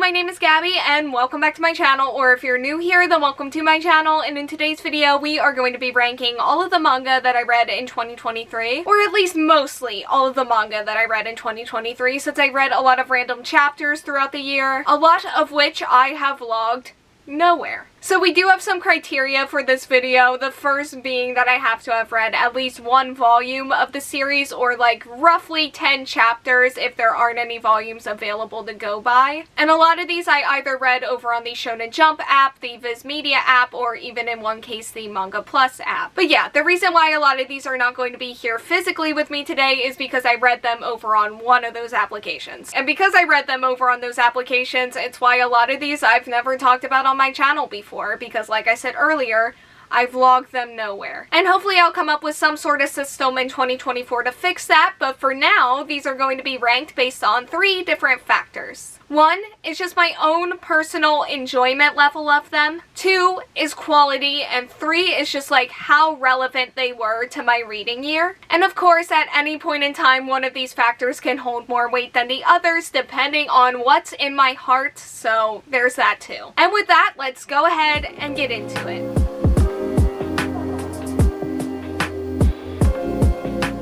my name is Gabby and welcome back to my channel, or if you're new here, then welcome to my channel. And in today's video, we are going to be ranking all of the manga that I read in 2023, or at least mostly all of the manga that I read in 2023, since I read a lot of random chapters throughout the year, a lot of which I have vlogged nowhere. So we do have some criteria for this video, the first being that I have to have read at least one volume of the series, or like roughly 10 chapters if there aren't any volumes available to go by. And a lot of these I either read over on the Shonen Jump app, the Viz Media app, or even in one case the Manga Plus app. But yeah, the reason why a lot of these are not going to be here physically with me today is because I read them over on one of those applications. And because I read them over on those applications, it's why a lot of these I've never talked about on my channel before. Because like I said earlier, I vlogged them nowhere. And hopefully I'll come up with some sort of system in 2024 to fix that, but for now, these are going to be ranked based on 3 different factors. 1 is just my own personal enjoyment level of them. 2 is quality, and 3 is just like how relevant they were to my reading year. And of course, at any point in time, one of these factors can hold more weight than the others depending on what's in my heart, so there's that too. And with that, let's go ahead and get into it.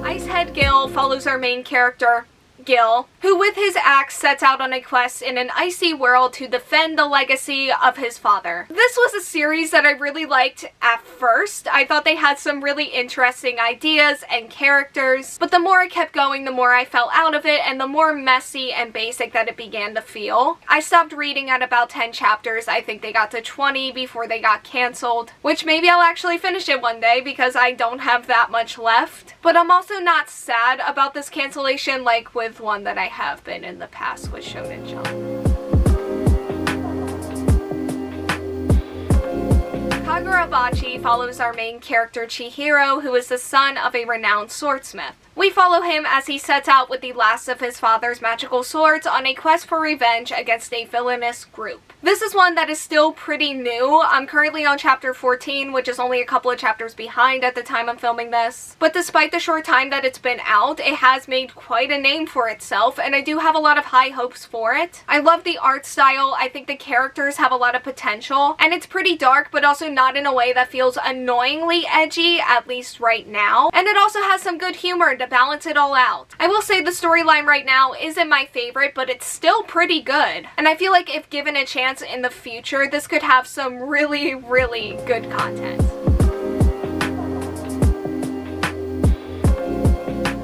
Icehead Gill follows our main character, Gill, who with his axe sets out on a quest in an icy world to defend the legacy of his father. This was a series that I really liked at first. I thought they had some really interesting ideas and characters, but the more I kept going, the more I fell out of it, and the more messy and basic that it began to feel. I stopped reading at about 10 chapters. I think they got to 20 before they got canceled, which maybe I'll actually finish it one day because I don't have that much left. But I'm also not sad about this cancellation like with one that I have been in the past with Shonen Jump. Kagurabachi follows our main character Chihiro, who is the son of a renowned swordsmith. We follow him as he sets out with the last of his father's magical swords on a quest for revenge against a villainous group. This is one that is still pretty new. I'm currently on chapter 14, which is only a couple of chapters behind at the time I'm filming this. But despite the short time that it's been out, it has made quite a name for itself, and I do have a lot of high hopes for it. I love the art style. I think the characters have a lot of potential, and it's pretty dark, but also not in a way that feels annoyingly edgy, at least right now. And it also has some good humor to balance it all out. I will say the storyline right now isn't my favorite, but it's still pretty good. And I feel like if given a chance in the future, this could have some really, really good content.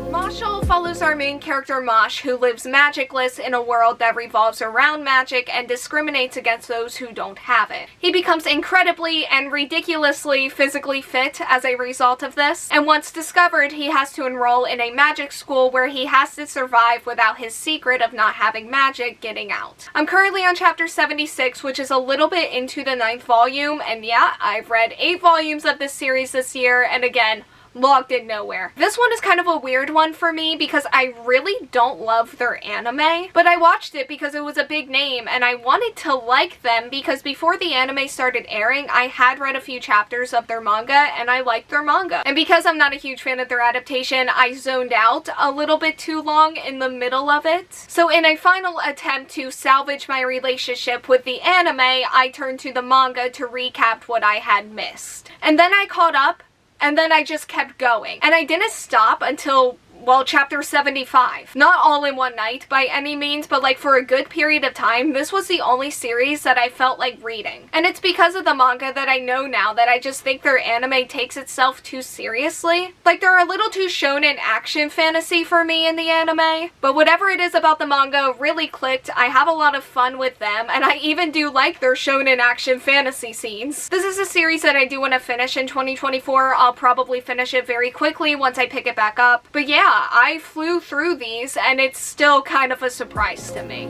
MASHLE follows our main character Mosh, who lives magicless in a world that revolves around magic and discriminates against those who don't have it. He becomes incredibly and ridiculously physically fit as a result of this, and once discovered, he has to enroll in a magic school where he has to survive without his secret of not having magic getting out. I'm currently on chapter 76, which is a little bit into the 9th volume, and yeah, I've read 8 volumes of this series this year, and again, logged in nowhere. This one is kind of a weird one for me because I really don't love their anime, but I watched it because it was a big name and I wanted to like them because before the anime started airing, I had read a few chapters of their manga and I liked their manga. And because I'm not a huge fan of their adaptation, I zoned out a little bit too long in the middle of it. So in a final attempt to salvage my relationship with the anime, I turned to the manga to recap what I had missed. And then I caught up, and then I just kept going. And I didn't stop until, well, chapter 75. Not all in one night by any means, but like for a good period of time, this was the only series that I felt like reading. And it's because of the manga that I know now that I just think their anime takes itself too seriously. Like they're a little too shonen action fantasy for me in the anime. But whatever it is about the manga really clicked. I have a lot of fun with them, and I even do like their shonen action fantasy scenes. This is a series that I do want to finish in 2024. I'll probably finish it very quickly once I pick it back up. But yeah, I flew through these and it's still kind of a surprise to me.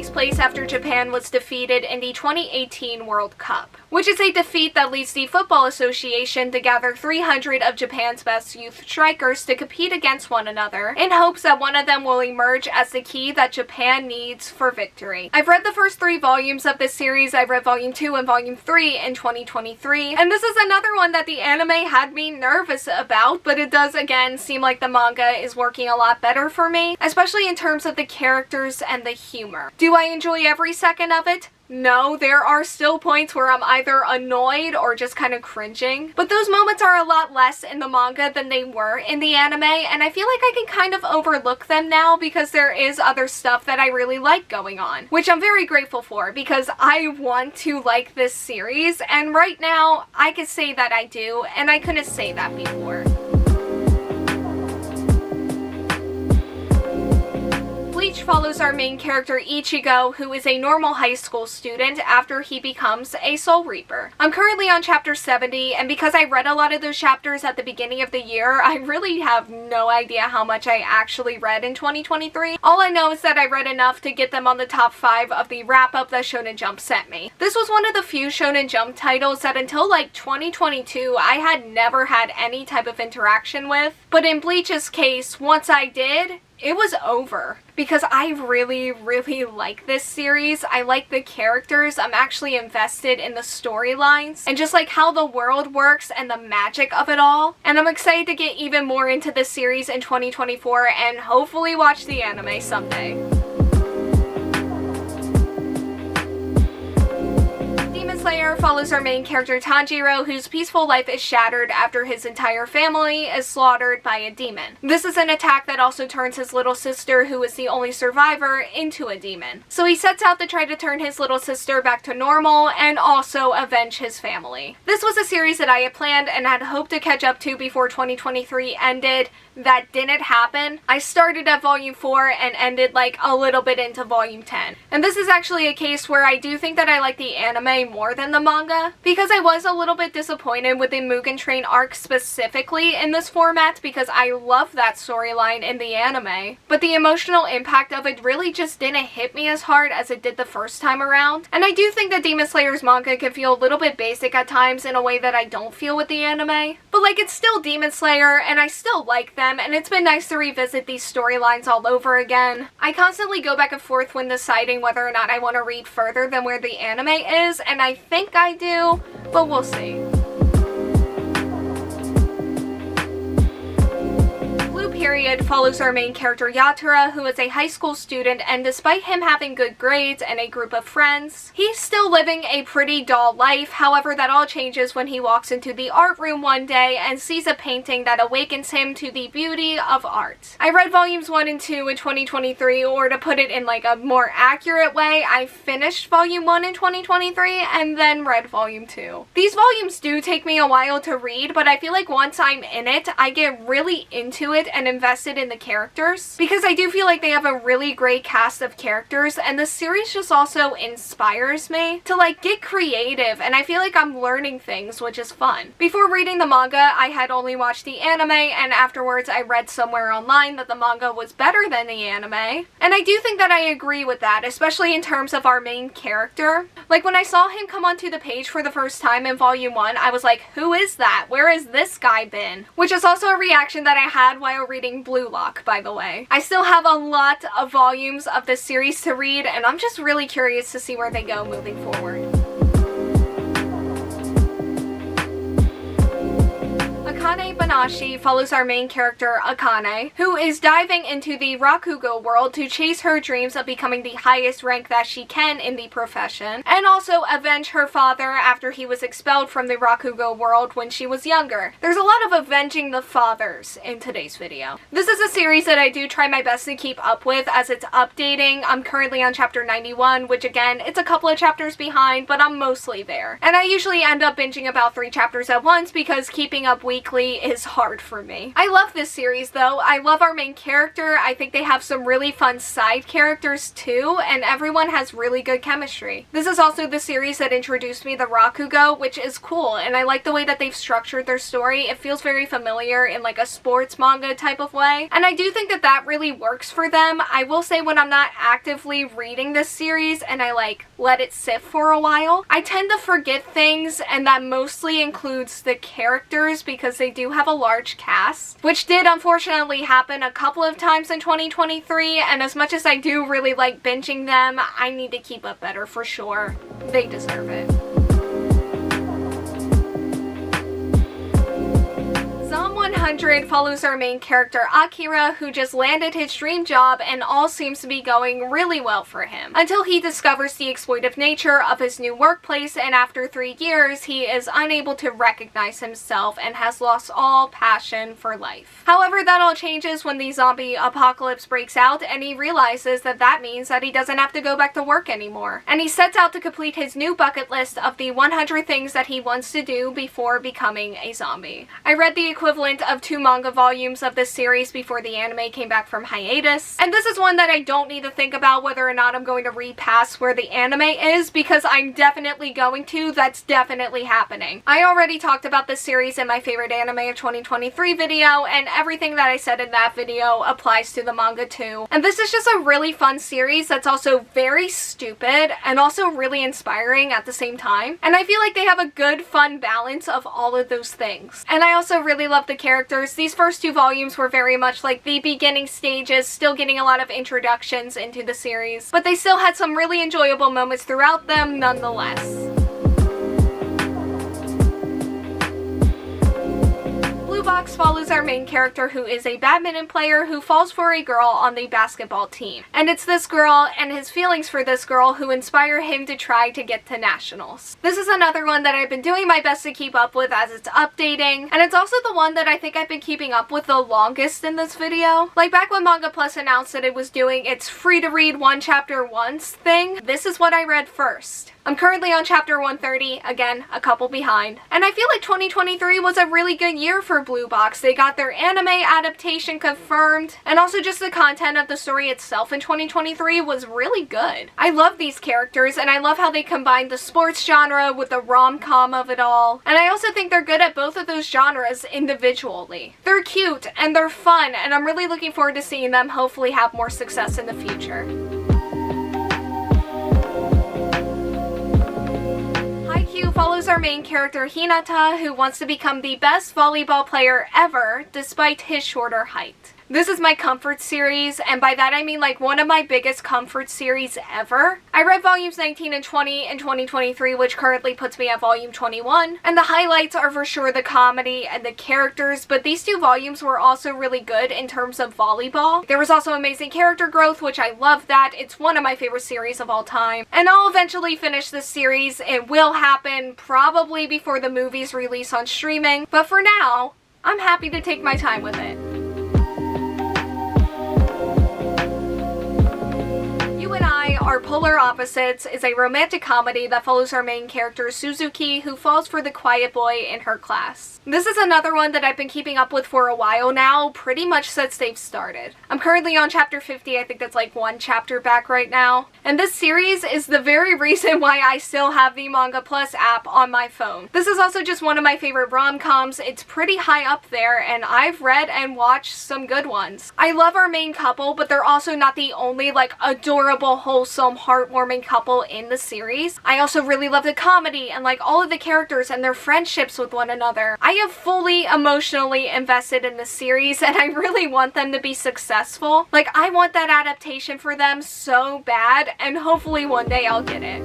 takes place after Japan was defeated in the 2018 World Cup, which is a defeat that leads the Football Association to gather 300 of Japan's best youth strikers to compete against one another in hopes that one of them will emerge as the key that Japan needs for victory. I've read the first 3 volumes of this series. I've read volume 2 and volume 3 in 2023, and this is another one that the anime had me nervous about, but it does again seem like the manga is working a lot better for me, especially in terms of the characters and the humor. Do I enjoy every second of it? No, there are still points where I'm either annoyed or just kind of cringing, but those moments are a lot less in the manga than they were in the anime, and I feel like I can kind of overlook them now because there is other stuff that I really like going on, which I'm very grateful for because I want to like this series, and right now I can say that I do, and I couldn't say that before. Bleach follows our main character Ichigo, who is a normal high school student after he becomes a Soul Reaper. I'm currently on chapter 70, and because I read a lot of those chapters at the beginning of the year, I really have no idea how much I actually read in 2023. All I know is that I read enough to get them on the top 5 of the wrap-up that Shonen Jump sent me. This was one of the few Shonen Jump titles that until like 2022 I had never had any type of interaction with, but in Bleach's case, once I did, it was over. Because I really like this series. I like the characters. I'm actually invested in the storylines and just like how the world works and the magic of it all. And I'm excited to get even more into this series in 2024 and hopefully watch the anime someday. Slayer follows our main character Tanjiro, whose peaceful life is shattered after his entire family is slaughtered by a demon. This is an attack that also turns his little sister, who is the only survivor, into a demon. So he sets out to try to turn his little sister back to normal and also avenge his family. This was a series that I had planned and had hoped to catch up to before 2023 ended. That didn't happen. I started at volume 4 and ended like a little bit into volume 10. And this is actually a case where I do think that I like the anime more than the manga, because I was a little bit disappointed with the Mugen Train arc specifically in this format because I love that storyline in the anime, but the emotional impact of it really just didn't hit me as hard as it did the first time around. And I do think that Demon Slayer's manga can feel a little bit basic at times in a way that I don't feel with the anime, but like it's still Demon Slayer and I still like them, and it's been nice to revisit these storylines all over again. I constantly go back and forth when deciding whether or not I want to read further than where the anime is, and I think I do, but we'll see. Period follows our main character Yatura, who is a high school student, and despite him having good grades and a group of friends, he's still living a pretty dull life. However, that all changes when he walks into the art room one day and sees a painting that awakens him to the beauty of art. I read volumes 1 and 2 in 2023, or to put it in like a more accurate way, I finished volume 1 in 2023 and then read volume 2. These volumes do take me a while to read, but I feel like once I'm in it, I get really into it and invested in the characters, because I do feel like they have a really great cast of characters, and the series just also inspires me to like get creative, and I feel like I'm learning things, which is fun. Before reading the manga, I had only watched the anime, and afterwards I read somewhere online that the manga was better than the anime, and I do think that I agree with that, especially in terms of our main character. Like when I saw him come onto the page for the first time in volume 1, I was like, who is that? Where has this guy been? Which is also a reaction that I had while reading Blue Lock, by the way. I still have a lot of volumes of this series to read, and I'm just really curious to see where they go moving forward. Akane-banashi follows our main character, Akane, who is diving into the Rakugo world to chase her dreams of becoming the highest rank that she can in the profession, and also avenge her father after he was expelled from the Rakugo world when she was younger. There's a lot of avenging the fathers in today's video. This is a series that I do try my best to keep up with as it's updating. I'm currently on chapter 91, which again, it's a couple of chapters behind, but I'm mostly there. And I usually end up binging about 3 chapters at once because keeping up weekly frankly is hard for me. I love this series though. I love our main character. I think they have some really fun side characters too, and everyone has really good chemistry. This is also the series that introduced me to Rakugo, which is cool, and I like the way that they've structured their story. It feels very familiar in like a sports manga type of way, and I do think that that really works for them. I will say when I'm not actively reading this series and I like let it sit for a while, I tend to forget things, and that mostly includes the characters because they do have a large cast, which did unfortunately happen a couple of times in 2023, and as much as I do really like binging them, I need to keep up better for sure. They deserve it. Psalm 100 follows our main character Akira, who just landed his dream job and all seems to be going really well for him, until he discovers the exploitive nature of his new workplace, and after 3 years he is unable to recognize himself and has lost all passion for life. However, that all changes when the zombie apocalypse breaks out and he realizes that that means that he doesn't have to go back to work anymore, and he sets out to complete his new bucket list of the 100 things that he wants to do before becoming a zombie. I read the equivalent of 2 manga volumes of this series before the anime came back from hiatus, and this is one that I don't need to think about whether or not I'm going to repass where the anime is, because I'm definitely going to. That's definitely happening. I already talked about this series in my favorite anime of 2023 video, and everything that I said in that video applies to the manga too. And this is just a really fun series that's also very stupid and also really inspiring at the same time, and I feel like they have a good fun balance of all of those things. And I also really love the characters. These first 2 volumes were very much like the beginning stages, still getting a lot of introductions into the series, but they still had some really enjoyable moments throughout them nonetheless. Blue Box follows our main character, who is a badminton player who falls for a girl on the basketball team. And it's this girl and his feelings for this girl who inspire him to try to get to nationals. This is another one that I've been doing my best to keep up with as it's updating, and it's also the one that I think I've been keeping up with the longest in this video. Like back when Manga Plus announced that it was doing its free to read 1 chapter once thing, this is what I read first. I'm currently on chapter 130, again, a couple behind. And I feel like 2023 was a really good year for Blue Box. They got their anime adaptation confirmed, and also just the content of the story itself in 2023 was really good. I love these characters, and I love how they combined the sports genre with the rom-com of it all. And I also think they're good at both of those genres individually. They're cute, and they're fun, and I'm really looking forward to seeing them hopefully have more success in the future. Haikyuu follows our main character Hinata, who wants to become the best volleyball player ever despite his shorter height. This is my comfort series, and by that I mean like one of my biggest comfort series ever. I read volumes 19 and 20 in 2023, which currently puts me at volume 21, and the highlights are for sure the comedy and the characters, but these 2 volumes were also really good in terms of volleyball. There was also amazing character growth, which I love that. It's one of my favorite series of all time, and I'll eventually finish this series. It will happen probably before the movies release on streaming, but for now, I'm happy to take my time with it. Our Polar Opposites is a romantic comedy that follows our main character Suzuki, who falls for the quiet boy in her class. This is another one that I've been keeping up with for a while now, pretty much since they've started. I'm currently on chapter 50, I think that's like 1 chapter back right now. And this series is the very reason why I still have the Manga Plus app on my phone. This is also just one of my favorite rom-coms. It's pretty high up there, and I've read and watched some good ones. I love our main couple, but they're also not the only like adorable, wholesome, heartwarming couple in the series. I also really love the comedy and like all of the characters and their friendships with one another. I am fully emotionally invested in this series, and I really want them to be successful. Like, I want that adaptation for them so bad, and hopefully one day I'll get it.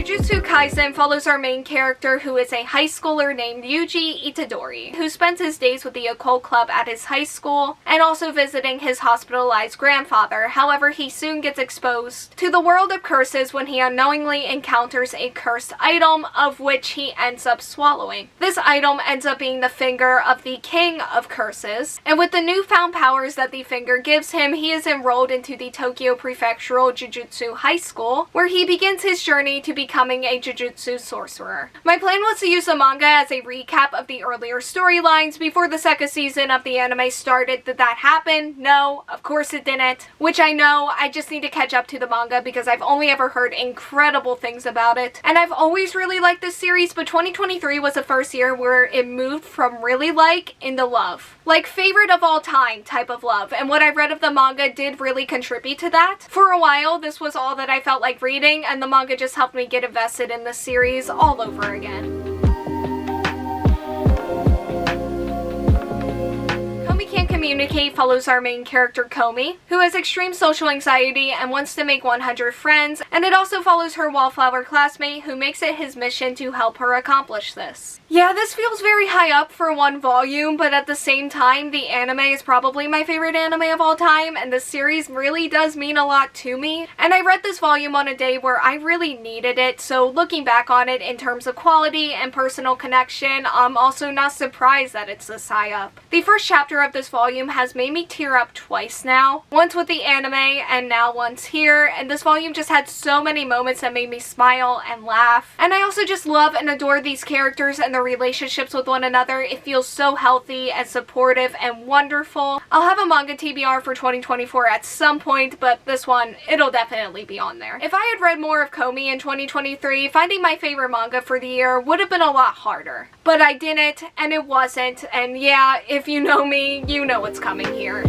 Jujutsu Kaisen follows our main character, who is a high schooler named Yuji Itadori, who spends his days with the occult club at his high school and also visiting his hospitalized grandfather. However, he soon gets exposed to the world of curses when he unknowingly encounters a cursed item, of which he ends up swallowing. This item ends up being the finger of the king of curses, and with the newfound powers that the finger gives him, he is enrolled into the Tokyo Prefectural Jujutsu High School, where he begins his journey to becoming a Jujutsu Sorcerer. My plan was to use the manga as a recap of the earlier storylines before the second season of the anime started. Did that happen? No, of course it didn't. Which I know, I just need to catch up to the manga because I've only ever heard incredible things about it. And I've always really liked this series, but 2023 was the first year where it moved from really like into love. Like favorite of all time type of love, and what I read of the manga did really contribute to that. For a while, this was all that I felt like reading, and the manga just helped me get invested in the series all over again. Can't Communicate follows our main character Komi, who has extreme social anxiety and wants to make 100 friends, and it also follows her wallflower classmate who makes it his mission to help her accomplish this. Yeah, this feels very high up for one volume, but at the same time, the anime is probably my favorite anime of all time, and the series really does mean a lot to me. And I read this volume on a day where I really needed it, so looking back on it in terms of quality and personal connection, I'm also not surprised that it's this high up. The first chapter of this volume has made me tear up twice now. Once with the anime, and now once here, and this volume just had so many moments that made me smile and laugh. And I also just love and adore these characters and their relationships with one another. It feels so healthy and supportive and wonderful. I'll have a manga TBR for 2024 at some point, but this one, it'll definitely be on there. If I had read more of Komi in 2023, finding my favorite manga for the year would have been a lot harder. But I didn't, and it wasn't, and yeah, if you know me, you know what's coming here.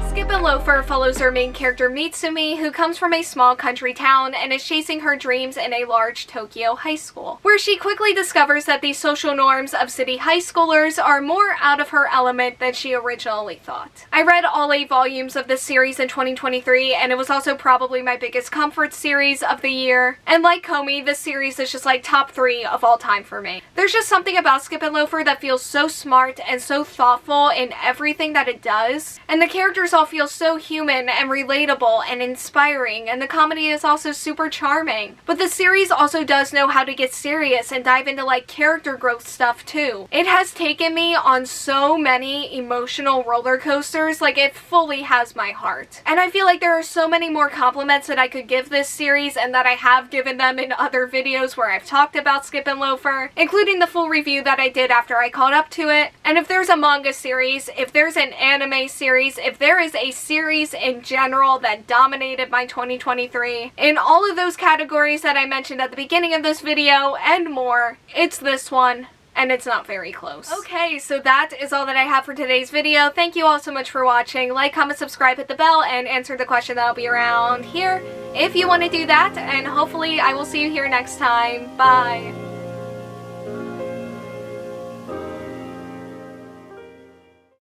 Skip and Loafer follows our main character Mitsumi, who comes from a small country town and is chasing her dreams in a large Tokyo high school, where she quickly discovers that the social norms of city high schoolers are more out of her element than she originally thought. I read all 8 volumes of this series in 2023, and it was also probably my biggest comfort series of the year. And like Komi, this series is just like top 3 of all time for me. There's just something about Skip and Loafer that feels so smart and so thoughtful in everything that it does, and the characters all feel so human and relatable and inspiring, and the comedy is also super charming. But the series also does know how to get serious and dive into like character growth stuff too. It has taken me on so many emotional roller coasters, like it fully has my heart. And I feel like there are so many more compliments that I could give this series and that I have given them in other videos where I've talked about Skip and Loafer, including the full review that I did after I caught up to it. And if there's a manga series, if there's an anime series, if there is a series in general that dominated my 2023, in all of those categories that I mentioned at the beginning of this video and more, it's this one. And it's not very close. Okay, so that is all that I have for today's video. Thank you all so much for watching. Like, comment, subscribe, hit the bell, and answer the question that'll be around here if you want to do that. And hopefully I will see you here next time. Bye.